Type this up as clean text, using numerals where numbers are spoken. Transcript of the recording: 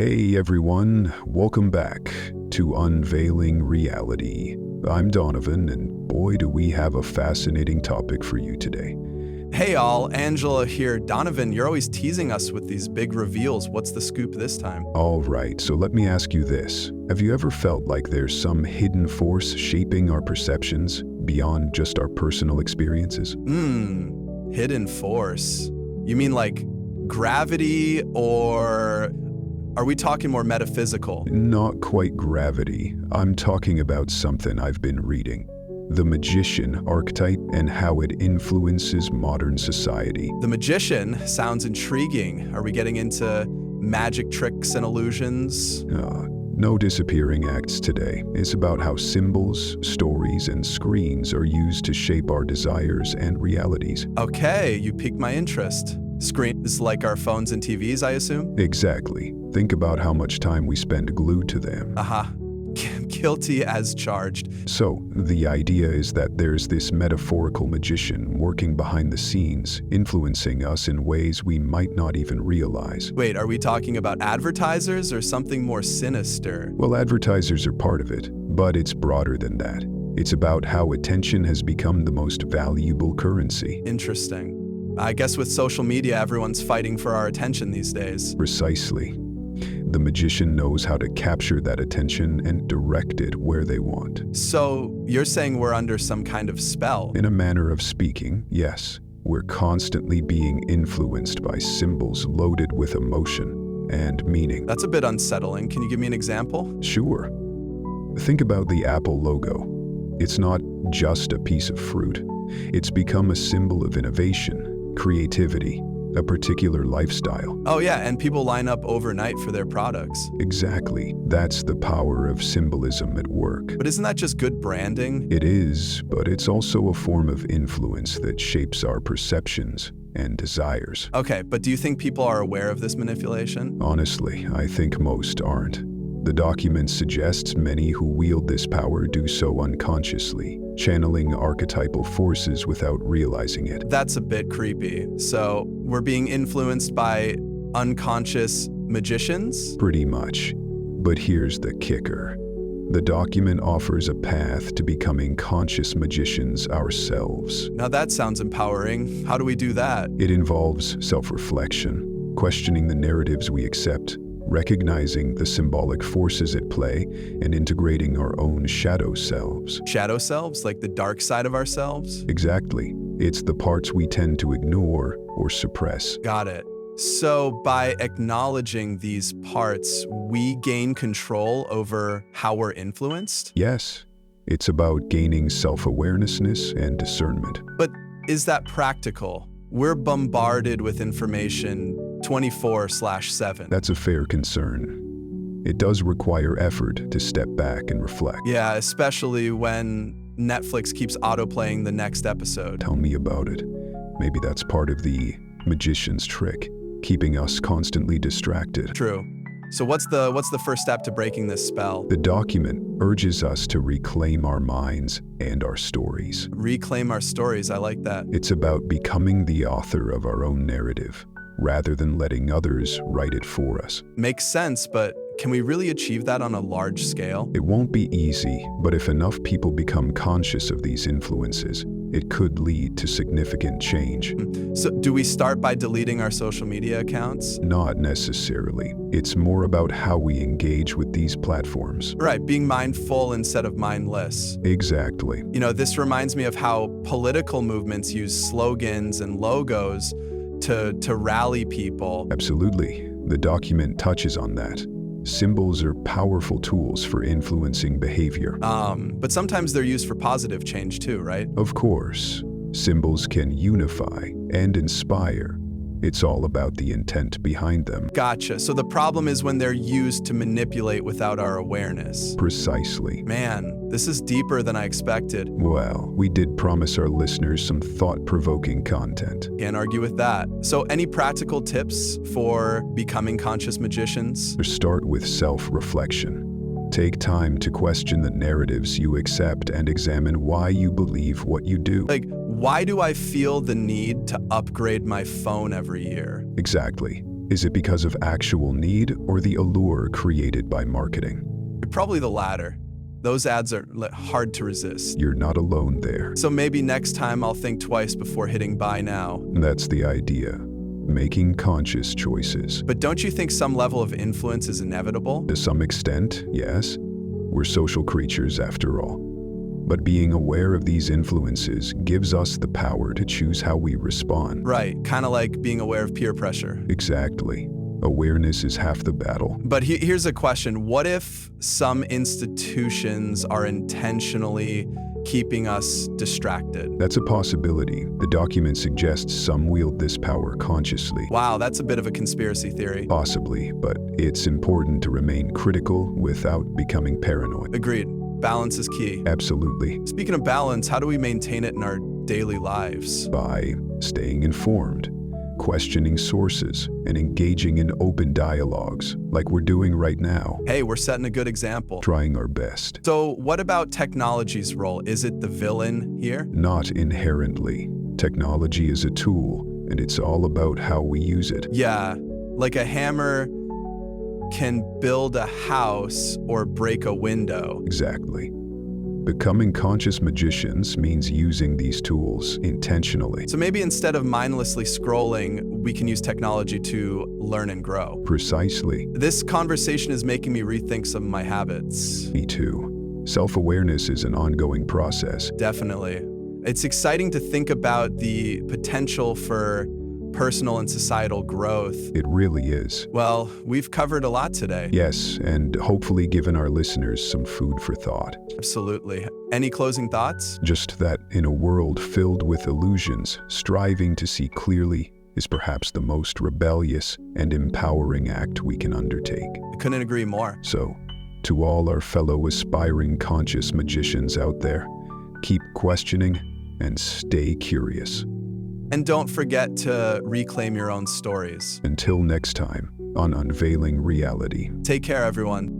Hey everyone, welcome back to Unveiling Reality. I'm Donovan, and boy do we have a fascinating topic for you today. Hey all, Angela here. Donovan, you're always teasing us with these big reveals. What's the scoop this time? Alright, so let me ask you this. Have you ever felt like there's some hidden force shaping our perceptions beyond just our personal experiences? Hidden force. You mean like gravity, or are we talking more metaphysical? Not quite gravity. I'm talking about something I've been reading. The Magician Archetype and how it influences modern society. The Magician sounds intriguing. Are we getting into magic tricks and illusions? No disappearing acts today. It's about how symbols, stories, and screens are used to shape our desires and realities. Okay, you piqued my interest. Screens like our phones and TVs, I assume? Exactly. Think about how much time we spend glued to them. Guilty as charged. So, the idea is that there's this metaphorical magician working behind the scenes, influencing us in ways we might not even realize. Wait, are we talking about advertisers or something more sinister? Well, advertisers are part of it, but it's broader than that. It's about how attention has become the most valuable currency. Interesting. I guess with social media, everyone's fighting for our attention these days. Precisely. The magician knows how to capture that attention and direct it where they want. So, you're saying we're under some kind of spell? In a manner of speaking, yes. We're constantly being influenced by symbols loaded with emotion and meaning. That's a bit unsettling. Can you give me an example? Sure. Think about the Apple logo. It's not just a piece of fruit. It's become a symbol of innovation, creativity, a particular lifestyle. Oh yeah, and people line up overnight for their products. Exactly. That's the power of symbolism at work. But isn't that just good branding? It is, but it's also a form of influence that shapes our perceptions and desires. Okay, but do you think people are aware of this manipulation? Honestly, I think most aren't. The document suggests many who wield this power do so unconsciously, channeling archetypal forces without realizing it. That's a bit creepy. So, we're being influenced by unconscious magicians? Pretty much. But here's the kicker. The document offers a path to becoming conscious magicians ourselves. Now that sounds empowering. How do we do that? It involves self-reflection, questioning the narratives we accept, recognizing the symbolic forces at play, and integrating our own shadow selves. Shadow selves? Like the dark side of ourselves? Exactly. It's the parts we tend to ignore or suppress. Got it. So by acknowledging these parts, we gain control over how we're influenced? Yes. It's about gaining self-awareness and discernment. But is that practical? We're bombarded with information 24/7. That's a fair concern. It does require effort to step back and reflect. Yeah, especially when Netflix keeps autoplaying the next episode. Tell me about it. Maybe that's part of the magician's trick, keeping us constantly distracted. True. So what's the first step to breaking this spell? The document urges us to reclaim our minds and our stories. Reclaim our stories, I like that. It's about becoming the author of our own narrative, rather than letting others write it for us. Makes sense, but can we really achieve that on a large scale? It won't be easy, but if enough people become conscious of these influences, it could lead to significant change. So do we start by deleting our social media accounts? Not necessarily. It's more about how we engage with these platforms. Right, being mindful instead of mindless. Exactly. You know, this reminds me of how political movements use slogans and logos to rally people. Absolutely. The document touches on that. Symbols are powerful tools for influencing behavior. But sometimes they're used for positive change too, right? Of course. Symbols can unify and inspire. It's all about the intent behind them. Gotcha. So the problem is when they're used to manipulate without our awareness. Precisely. Man, this is deeper than I expected. Well, we did promise our listeners some thought-provoking content. Can't argue with that. So any practical tips for becoming conscious magicians? Start with self-reflection. Take time to question the narratives you accept and examine why you believe what you do. Like, why do I feel the need to upgrade my phone every year? Exactly. Is it because of actual need or the allure created by marketing? Probably the latter. Those ads are hard to resist. You're not alone there. So maybe next time I'll think twice before hitting buy now. That's the idea. Making conscious choices. But don't you think some level of influence is inevitable? To some extent, yes. We're social creatures after all. But being aware of these influences gives us the power to choose how we respond. Right, kind of like being aware of peer pressure. Exactly. Awareness is half the battle. But here's a question. What if some institutions are intentionally keeping us distracted? That's a possibility. The document suggests some wield this power consciously. Wow, that's a bit of a conspiracy theory. Possibly, but it's important to remain critical without becoming paranoid. Agreed. Balance is key. Absolutely. Speaking of balance, how do we maintain it in our daily lives? By staying informed, questioning sources, and engaging in open dialogues, like we're doing right now. Hey, we're setting a good example. Trying our best. So what about technology's role? Is it the villain here? Not inherently. Technology is a tool, and it's all about how we use it. Yeah, like a hammer can build a house or break a window. Exactly. Becoming conscious magicians means using these tools intentionally. So maybe instead of mindlessly scrolling, we can use technology to learn and grow. Precisely. This conversation is making me rethink some of my habits. Me too. Self-awareness is an ongoing process. Definitely. It's exciting to think about the potential for personal and societal growth. It really is. Well, we've covered a lot today. Yes, and hopefully given our listeners some food for thought. Absolutely. Any closing thoughts? Just that in a world filled with illusions, striving to see clearly is perhaps the most rebellious and empowering act we can undertake. I couldn't agree more. So, to all our fellow aspiring conscious magicians out there, keep questioning and stay curious. And don't forget to reclaim your own stories. Until next time, on Unveiling Reality. Take care, everyone.